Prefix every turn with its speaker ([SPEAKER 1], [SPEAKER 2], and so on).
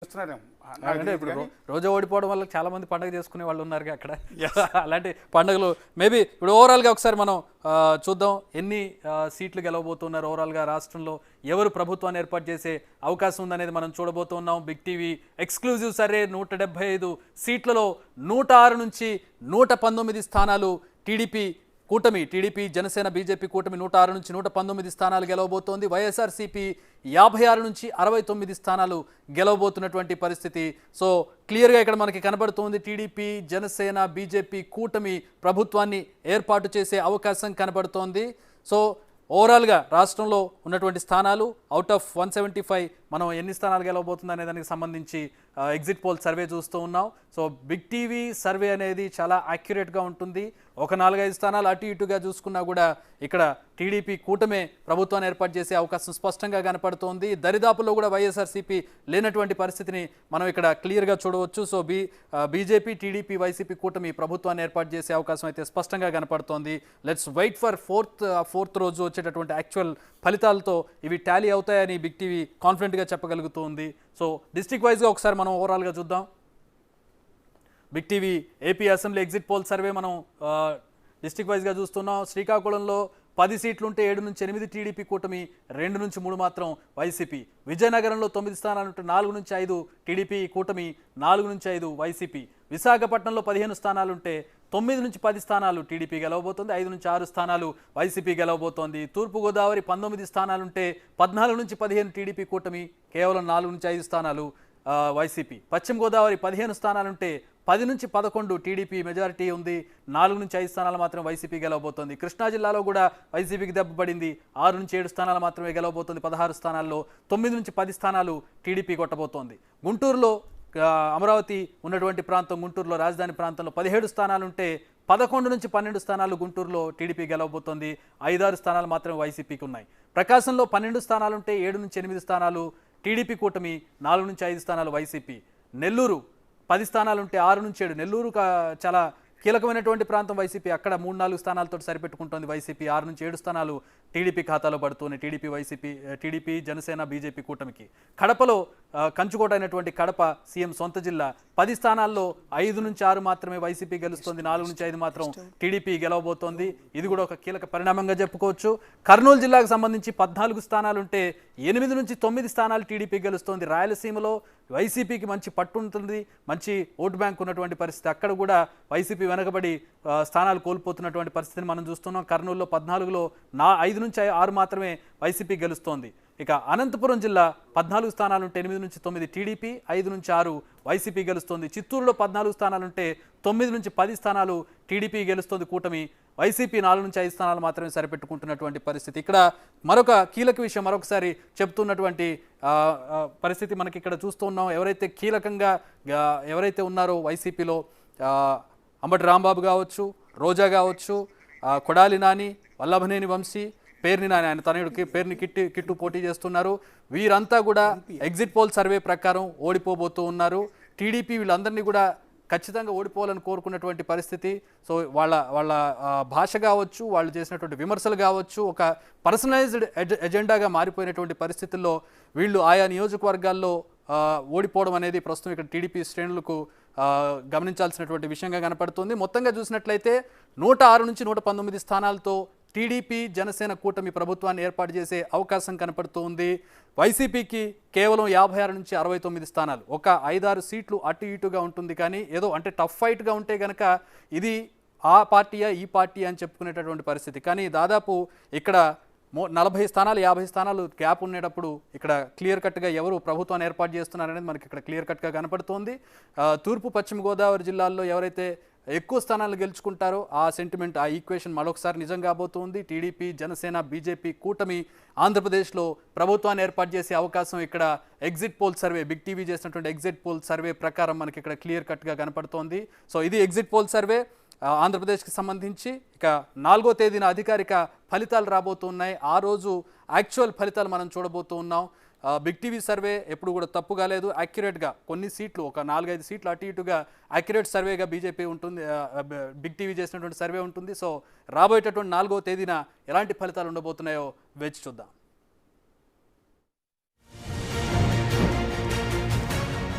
[SPEAKER 1] చేస్తున్నారేమో.
[SPEAKER 2] అంటే ఇప్పుడు రోజా ఓడిపోవడం వల్ల చాలా మంది పండుగ చేసుకునే వాళ్ళు ఉన్నారుగా అక్కడ. అలాంటి పండుగలు మేబీ ఇప్పుడు ఓవరాల్గా ఒకసారి మనం చూద్దాం ఎన్ని సీట్లు గెలవబోతున్నారు, ఓవరాల్గా రాష్ట్రంలో ఎవరు ప్రభుత్వాన్ని ఏర్పాటు చేసే అవకాశం ఉందనేది మనం చూడబోతున్నాం. బిగ్ టీవీ ఎక్స్క్లూజివ్ సర్వే 175 సీట్లలో 106 నుంచి 119 స్థానాలు టీడీపీ జనసేన బీజేపీ కూటమి 106 నుంచి 119 స్థానాలు గెలవబోతోంది. వైఎస్ఆర్సీపీ 56 నుంచి 69 స్థానాలు గెలవబోతున్నటువంటి పరిస్థితి. సో క్లియర్గా ఇక్కడ మనకి కనబడుతోంది టీడీపీ జనసేన బీజేపీ కూటమి ప్రభుత్వాన్ని ఏర్పాటు చేసే అవకాశం కనబడుతోంది. సో ఓవరాల్గా రాష్ట్రంలో ఉన్నటువంటి స్థానాలు అవుట్ ఆఫ్ 175 మనం ఎన్ని స్థానాలు గెలవబోతుంది అనే దానికి సంబంధించి ఎగ్జిట్ పోల్ సర్వే చూస్తూ ఉన్నాం. సో బిగ్ టీవీ సర్వే అనేది చాలా యాక్యురేట్గా ఉంటుంది. ఒక 4-5 స్థానాలు అటు ఇటుగా చూసుకున్నా కూడా ఇక్కడ టీడీపీ కూటమే ప్రభుత్వాన్ని ఏర్పాటు చేసే అవకాశం స్పష్టంగా కనపడుతోంది. దరిదాపుల్లో కూడా వైఎస్ఆర్సీపీ లేనటువంటి పరిస్థితిని మనం ఇక్కడ క్లియర్గా చూడవచ్చు. సో బీజేపీ టీడీపీ వైసీపీ కూటమి ప్రభుత్వాన్ని ఏర్పాటు చేసే అవకాశం అయితే స్పష్టంగా కనపడుతోంది. లెట్స్ వెయిట్ ఫర్ ఫోర్త్ రోజు వచ్చేటటువంటి యాక్చువల్ ఫలితాలతో ఇవి టాలీ అవుతాయని బిగ్ టీవీ కాన్ఫిడెంట్గా చెప్పగలుగుతుంది. సో డిస్ట్రిక్ట్ వైజ్గా ఒకసారి మనం ఓవరాల్గా చూద్దాం. Big TV AP assembly exit poll survey మనం డిస్ట్రిక్ట్ వైజ్గా చూస్తున్నాం. శ్రీకాకుళంలో 10 సీట్లుంటే 7 నుంచి 8 టీడీపీ కూటమి, 2 నుంచి 3 మాత్రం వైసీపీ. విజయనగరంలో 9 స్థానాలుంటే 4 నుంచి 5 టీడీపీ కూటమి, 4 నుంచి 5 వైసీపీ. విశాఖపట్నంలో 15 స్థానాలుంటే 9 నుంచి 10 స్థానాలు టీడీపీ గెలవబోతోంది, 5 నుంచి 6 స్థానాలు వైసీపీ గెలవబోతోంది. తూర్పుగోదావరి 19 స్థానాలుంటే 14 నుంచి 15 టీడీపీ కూటమి, కేవలం 4 నుంచి 5 స్థానాలు వైసీపీ. పశ్చిమ గోదావరి 15 స్థానాలుంటే 10 నుంచి 11 టీడీపీ మెజారిటీ ఉంది, 4 నుంచి 5 స్థానాలు మాత్రం వైసీపీ గెలవబోతోంది. కృష్ణా జిల్లాలో కూడా వైసీపీకి దెబ్బపడింది, 6 నుంచి 7 స్థానాలు మాత్రమే గెలవబోతోంది. 16 స్థానాల్లో 9 నుంచి 10 స్థానాలు టీడీపీ కొట్టబోతోంది. గుంటూరులో అమరావతి ఉన్నటువంటి ప్రాంతం, గుంటూరులో రాజధాని ప్రాంతంలో 17 స్థానాలుంటే 11 నుంచి 12 స్థానాలు గుంటూరులో టీడీపీ గెలవబోతోంది, 5-6 స్థానాలు మాత్రమే వైసీపీకి ఉన్నాయి. ప్రకాశంలో 12 స్థానాలుంటే 7 నుంచి 8 స్థానాలు టీడీపీ కూటమి, 4 నుంచి 5 స్థానాలు వైసీపీ. నెల్లూరు 10 స్థానాలుంటే 6 నుంచి 7, నెల్లూరు చాలా కీలకమైనటువంటి ప్రాంతం వైసీపీ, అక్కడ 3-4 స్థానాలతో సరిపెట్టుకుంటోంది వైసీపీ. 6 నుంచి 7 స్థానాలు టీడీపీ ఖాతాలో పడుతున్నాయి, టీడీపీ జనసేన బీజేపీ కూటమికి. కడపలో కంచుకోట అయినటువంటి కడప సీఎం సొంత జిల్లా, 10 స్థానాల్లో 5 నుంచి 6 మాత్రమే వైసీపీ గెలుస్తుంది, 4 నుంచి 5 మాత్రం టీడీపీ గెలవబోతోంది. ఇది కూడా ఒక కీలక పరిణామంగా చెప్పుకోవచ్చు. కర్నూలు జిల్లాకు సంబంధించి 14 స్థానాలుంటే 8 నుంచి 9 స్థానాలు టీడీపీ గెలుస్తోంది. రాయలసీమలో వైసీపీకి మంచి పట్టు ఉంటుంది, మంచి ఓటు బ్యాంక్ ఉన్నటువంటి పరిస్థితి, అక్కడ కూడా వైసీపీ వెనకబడి స్థానాలు కోల్పోతున్నటువంటి పరిస్థితిని మనం చూస్తున్నాం. కర్నూలులో 14లో 5 నుంచి 6 మాత్రమే వైసీపీ గెలుస్తోంది. ఇక అనంతపురం జిల్లా 14 స్థానాలుంటే 8 నుంచి 9 టీడీపీ, 5 నుంచి 6 వైసీపీ గెలుస్తోంది. చిత్తూరులో 14 స్థానాలుంటే 9 నుంచి 10 స్థానాలు టీడీపీ గెలుస్తోంది కూటమి, వైసీపీ 4 నుంచి 5 స్థానాలు మాత్రమే సరిపెట్టుకుంటున్నటువంటి పరిస్థితి. ఇక్కడ మరొక కీలక విషయం మరొకసారి చెప్తున్నటువంటి పరిస్థితి మనకి ఇక్కడ చూస్తూ ఉన్నాం. ఎవరైతే కీలకంగా ఎవరైతే ఉన్నారో వైసీపీలో అంబటి రాంబాబు కావచ్చు, రోజా కావచ్చు, కొడాలి నాని, వల్లభనేని వంశీ, పేర్ని నాని ఆయన తనయుడికి పేరుని కిట్టు పోటీ చేస్తున్నారు. వీరంతా కూడా ఎగ్జిట్ పోల్ సర్వే ప్రకారం ఓడిపోబోతూ ఉన్నారు. టీడీపీ వీళ్ళందరినీ కూడా ఖచ్చితంగా ఓడిపోవాలని కోరుకున్నటువంటి పరిస్థితి. సో వాళ్ళ భాష కావచ్చు, వాళ్ళు చేసినటువంటి విమర్శలు కావచ్చు, ఒక పర్సనలైజ్డ్ ఎజెండాగా మారిపోయినటువంటి పరిస్థితుల్లో వీళ్ళు ఆయా నియోజకవర్గాల్లో ఓడిపోవడం అనేది ప్రస్తుతం ఇక్కడ టీడీపీ శ్రేణులకు గమనించాల్సినటువంటి విషయంగా కనపడుతుంది. మొత్తంగా చూసినట్లయితే 106 నుంచి 119 స్థానాలతో టీడీపీ జనసేన కూటమి ప్రభుత్వాన్ని ఏర్పాటు చేసే అవకాశం కనపడుతుంది. వైసీపీకి కేవలం 56 నుంచి 69 స్థానాలు, ఒక 5-6 సీట్లు అటు ఇటుగా ఉంటుంది. కానీ ఏదో అంటే టఫ్ ఫైట్గా ఉంటే కనుక ఇది ఆ పార్టీయా ఈ పార్టీ అని చెప్పుకునేటటువంటి పరిస్థితి. కానీ దాదాపు ఇక్కడ 40 స్థానాలు 50 స్థానాలు గ్యాప్ ఉండేటప్పుడు ఇక్కడ క్లియర్ కట్గా ఎవరు ప్రభుత్వాన్ని ఏర్పాటు చేస్తున్నారనేది మనకి ఇక్కడ క్లియర్ కట్గా కనపడుతోంది. తూర్పు పశ్చిమ గోదావరి జిల్లాల్లో ఎవరైతే ఎక్కువ స్థానాలు గెలుచుకుంటారో ఆ సెంటిమెంట్, ఆ ఈక్వేషన్ మరొకసారి నిజం కాబోతుంది. టీడీపీ జనసేన బీజేపీ కూటమి ఆంధ్రప్రదేశ్లో ప్రభుత్వాన్ని ఏర్పాటు చేసే అవకాశం ఇక్కడ exit poll survey, big TV చేసినటువంటి ఎగ్జిట్ పోల్ సర్వే ప్రకారం మనకి ఇక్కడ క్లియర్ కట్గా కనపడుతోంది. సో ఇది ఎగ్జిట్ పోల్ సర్వే ఆంధ్రప్రదేశ్కి సంబంధించి. ఇక 4వ తేదీన అధికారిక ఫలితాలు రాబోతున్నాయి, ఆ రోజు యాక్చువల్ ఫలితాలు మనం చూడబోతూ ఉన్నాం. బిగ్ టీవీ సర్వే ఎప్పుడు కూడా తప్పు కాలేదు, యాక్యురేట్గా కొన్ని సీట్లు, ఒక 4-5 సీట్లు అటు ఇటుగా యాక్యురేట్ సర్వేగా బీజేపీ ఉంటుంది, బిగ్ టీవీ చేసినటువంటి సర్వే ఉంటుంది. సో రాబోయేటటువంటి 4వ తేదీన ఎలాంటి ఫలితాలు ఉండబోతున్నాయో వేచి చూద్దాం.